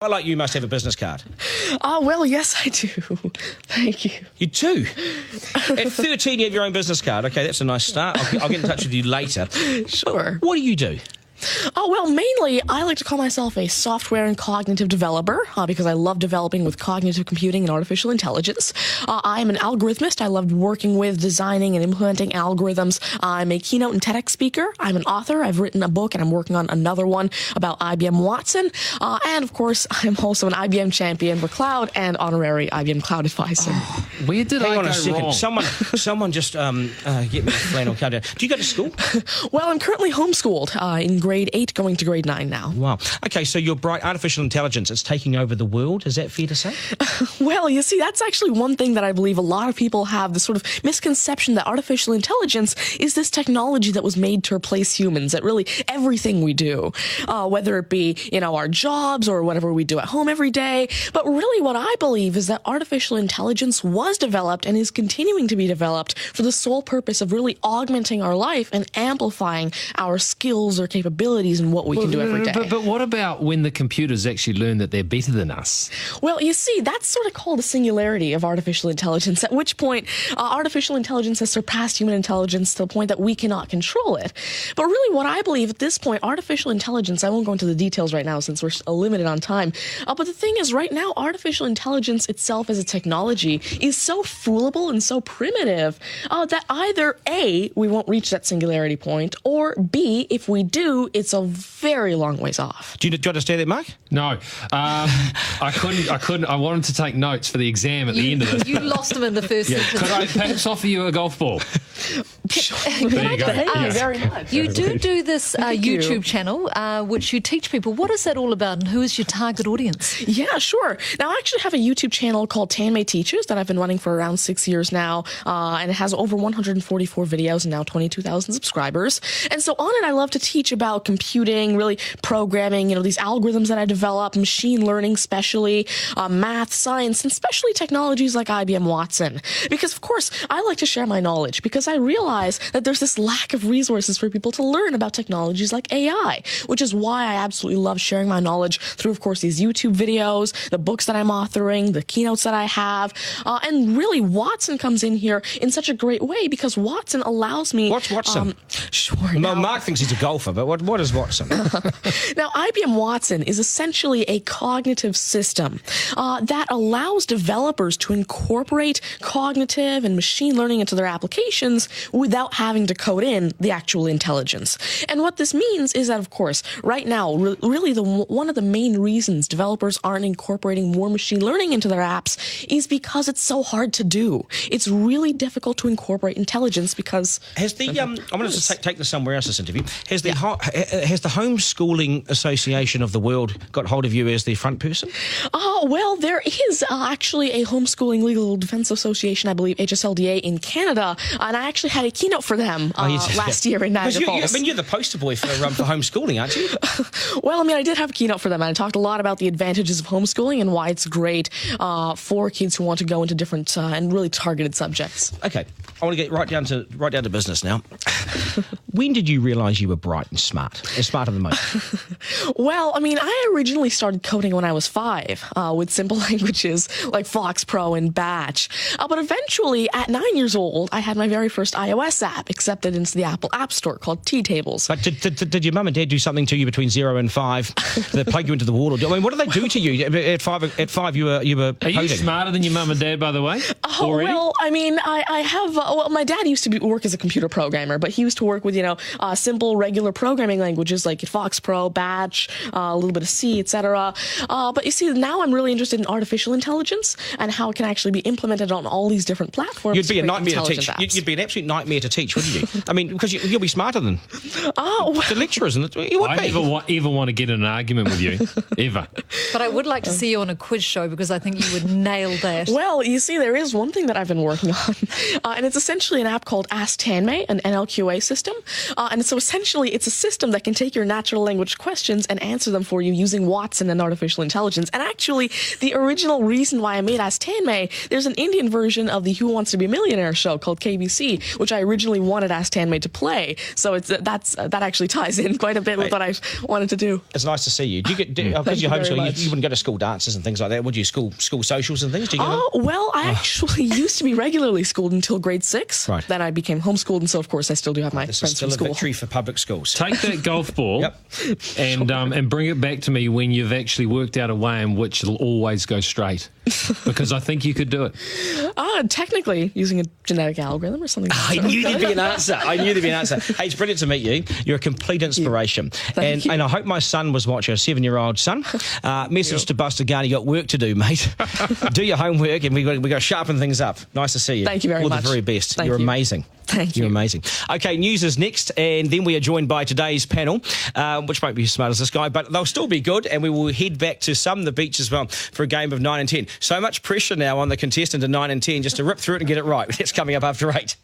I like you must have a business card. Well, yes, I do. Thank you. You do? At 13, you have your own business card. Okay, that's a nice start. I'll get in touch with you later. Sure. What do you do? Well, mainly, I like to call myself a software and cognitive developer because I love developing with cognitive computing and artificial intelligence. I am an algorithmist. I love working with, designing, and implementing algorithms. I'm a keynote and TEDx speaker. I'm an author. I've written a book, and I'm working on another one about IBM Watson. And, of course, I'm also an IBM champion for cloud and honorary IBM cloud advisor. Where did Hang I on go a second. wrong? Someone just get me a flannel card down. Do you go to school? Well, I'm currently homeschooled in grade 8, going to grade 9 now. Wow. Okay, so you're bright. Artificial intelligence, it's taking over the world. Is that fair to say? Well, you see, that's actually one thing that I believe a lot of people have, the sort of misconception that artificial intelligence is this technology that was made to replace humans at really everything we do, whether it be, our jobs or whatever we do at home every day. But really what I believe is that artificial intelligence was developed and is continuing to be developed for the sole purpose of really augmenting our life and amplifying our skills or capabilities and what we can do every day. But what about when the computers actually learn that they're better than us? Well, you see, that's sort of called a singularity of artificial intelligence, at which point artificial intelligence has surpassed human intelligence to the point that we cannot control it. But really what I believe at this point, artificial intelligence, I won't go into the details right now since we're limited on time, but the thing is right now, artificial intelligence itself as a technology is so foolable and so primitive that either A, we won't reach that singularity point, or B, if we do, it's a very long ways off. Do you understand that, Mark? No. I couldn't. I wanted to take notes for the exam at the end of this. You lost them in the first sentence. Could I perhaps offer you a golf ball? There you go. Thank you very much. You do this YouTube channel, which you teach people. What is that all about, and who is your target audience? Yeah, sure. Now, I actually have a YouTube channel called Tanmay Teaches that I've been running for around 6 years now, and it has over 144 videos and now 22,000 subscribers. And so on it, I love to teach about computing, really programming, these algorithms that I develop, machine learning especially, math, science, and especially technologies like IBM Watson. Because, of course, I like to share my knowledge because I realize that there's this lack of resources for people to learn about technologies like AI, which is why I absolutely love sharing my knowledge through, of course, these YouTube videos, the books that I'm authoring, the keynotes that I have, and really Watson comes in here in such a great way because Watson allows me... What's Watson? Sure. Mark thinks he's a golfer, but what is Watson? Now, IBM Watson is essentially a cognitive system that allows developers to incorporate cognitive and machine learning into their applications without having to code in the actual intelligence. And what this means is that, of course, right now, really one of the main reasons developers aren't incorporating more machine learning into their apps is because it's so hard to do. It's really difficult to incorporate intelligence because... Has the I'm going to take this somewhere else, this interview. Has the Homeschooling Association of the World got hold of you as the front person? Well, there is actually a Homeschooling Legal Defense Association, I believe, HSLDA in Canada, and I actually had a keynote for them last year in Niagara Falls. You're the poster boy for homeschooling, aren't you? Well, I did have a keynote for them, and I talked a lot about the advantages of homeschooling and why it's great for kids who want to go into different and really targeted subjects. Okay, I want to get right down to business now. When did you realise you were bright and smarter than most? Well, I originally started coding when I was 5 with simple languages like FoxPro and Batch. But eventually, at 9 years old, I had my very first iOS app accepted into the Apple App Store called T-Tables. But did your mum and dad do something to you between 0 and 5 that plug you into the wall? What did they do to you at 5? At 5, you were Are you smarter than your mum and dad, by the way? Already? Well, I have. My dad used to work as a computer programmer, but he used to work with simple regular programming languages like FoxPro, Batch, a little bit of C, etc. But you see, now I'm really interested in artificial intelligence and how it can actually be implemented on all these different platforms. You'd be a nightmare to teach. You'd be an absolute nightmare to teach, wouldn't you? Because you'll be smarter than the lecturers, and you would be. I never want to get in an argument with you, ever. But I would like to see you on a quiz show because I think you would nail that. Well, you see, there is one thing that I've been working on, and it's essentially an app called Ask Tanmay, an NLQA system. And so essentially, it's a system system that can take your natural language questions and answer them for you using Watson and artificial intelligence. And actually, the original reason why I made Ask Tanmay, there's an Indian version of the Who Wants to Be a Millionaire show called KBC, which I originally wanted Ask Tanmay to play. So that actually ties in quite a bit with what I wanted to do. It's nice to see you. Do you get because you're homeschooled? You wouldn't go to school dances and things like that, would you? School socials and things. Do you well, I actually used to be regularly schooled until grade 6. Right. Then I became homeschooled, and so of course I still do have my This friends is still from a school. victory for public schools. Take that golf ball Yep. and bring it back to me when you've actually worked out a way in which it'll always go straight. Because I think you could do it. Technically, using a genetic algorithm or something. I knew there'd be an answer. Hey, it's brilliant to meet you. You're a complete inspiration. Thank you. And I hope my son was watching, a 7-year-old son. Message to Buster Garner, you got work to do, mate. Do your homework, and we got to sharpen things up. Nice to see you. Thank you very All much. the very best. Thank You're you. amazing. Thank you. You're amazing. Okay, news is next, and then we are joined by today's panel, which won't be as smart as this guy, but they'll still be good, and we will head back to the beach as well for a game of 9 and 10. So much pressure now on the contestant in 9 and 10 just to rip through it and get it right. That's coming up after 8.